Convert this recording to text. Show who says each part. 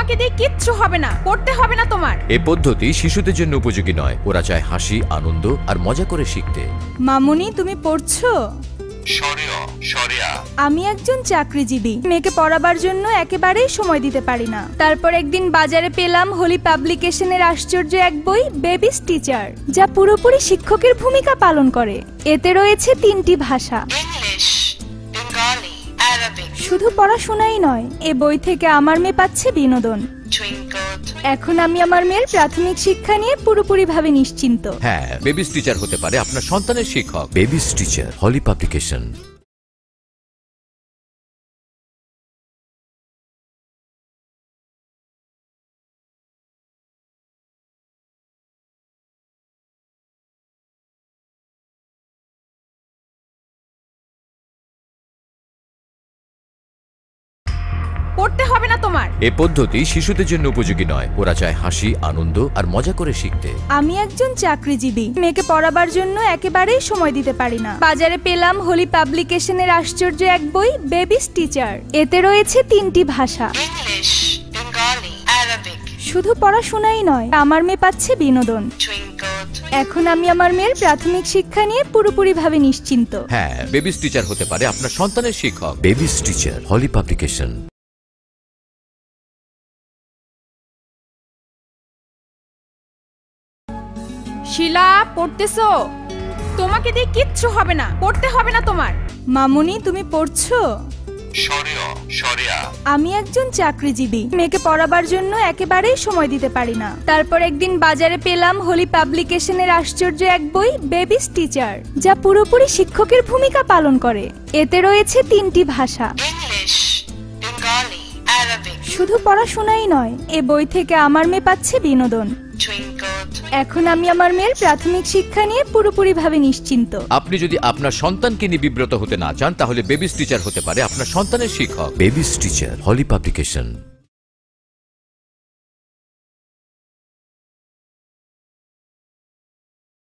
Speaker 1: তোমাকে দিয়ে কিচ্ছু হবে না, পড়তে হবে না তোমার।
Speaker 2: এই পদ্ধতি শিশুদের জন্য উপযোগী নয়। ওরা চায় হাসি, আনন্দ আর মজা করে শিখতে।
Speaker 3: মামুনি, তুমি পড়ছো? আমি একজন চাকরিজীবী, মেয়েকে পড়াবার জন্য একেবারেই সময় দিতে পারি না। তারপর একদিন বাজারে পেলাম হোলি পাবলিকেশনের আশ্চর্য এক বই, বেবিস টিচার, যা পুরোপুরি শিক্ষকের ভূমিকা পালন করে। এতে রয়েছে 3টি ভাষা,
Speaker 4: ইংলিশ, বেঙ্গলি, আরবিক।
Speaker 3: শুধু পড়াশোনাই নয়, এ বই থেকে আমার মেয়ে পাচ্ছে বিনোদন। এখন আমি আমার মেয়ের প্রাথমিক শিক্ষা নিয়ে পুরোপুরিভাবে নিশ্চিন্ত।
Speaker 2: হ্যাঁ, বেবিস টিচার হতে পারে আপনার সন্তানের শিক্ষক। বেবিস টিচার, হলি পাবলিকেশন।
Speaker 1: পড়তে হবে না তোমার।
Speaker 2: এই পদ্ধতি শিশুদের জন্য উপযোগী নয়। ওরা চায় হাসি, আনন্দ আর মজা করে শিখতে।
Speaker 3: আমি একজন চাকরিজীবী, মেয়েকে পড়াবার জন্য একেবারেই সময় দিতে পারি না। বাজারে পেলাম হোলি পাবলিকেশনের আশ্চর্য এক বই, বেবিস টিচার। এতে রয়েছে 3টি ভাষা,
Speaker 4: ইংলিশ, বেঙ্গলি, আরবিক।
Speaker 3: শুধু পড়াশোনাই নয়, আমার মেয়ে পাচ্ছে বিনোদন। এখন আমি আমার মেয়ের প্রাথমিক শিক্ষা নিয়ে পুরোপুরিভাবে নিশ্চিন্ত।
Speaker 2: হ্যাঁ, বেবিস টিচার হতে পারে আপনার সন্তানের শিক্ষক। বেবিস টিচার, হলি পাবলিকেশন।
Speaker 1: শিলা, পড়তেছো? তোমাকে দিয়ে কিচ্ছু হবে না, পড়তে হবে না তোমার।
Speaker 3: মামুনি, তুমি পড়ছো? আমি একজন চাকরিজীবী, মেয়েকে পড়াবার জন্য একেবারেই সময় দিতে পারি না। তারপর একদিন বাজারে পেলাম হোলি পাবলিকেশনের আশ্চর্য এক বই, বেবিস টিচার, যা পুরোপুরি শিক্ষকের ভূমিকা পালন করে। এতে রয়েছে 3টি ভাষা,
Speaker 4: ইংলিশ, বেঙ্গলি, আরবিক।
Speaker 3: শুধু পড়াশোনাই নয়, এ বই থেকে আমার মেয়ে পাচ্ছে বিনোদন। এখন আমি আমার মেয়ের প্রাথমিক শিক্ষা নিয়ে পুরোপুরিভাবে নিশ্চিন্ত।
Speaker 2: আপনি যদি আপনার সন্তানকে নিয়ে বিব্রত হতে না চান, তাহলে বেবিস টিচার হতে পারে আপনার সন্তানের শিক্ষক। বেবিস টিচার, হলি পাবলিকেশন।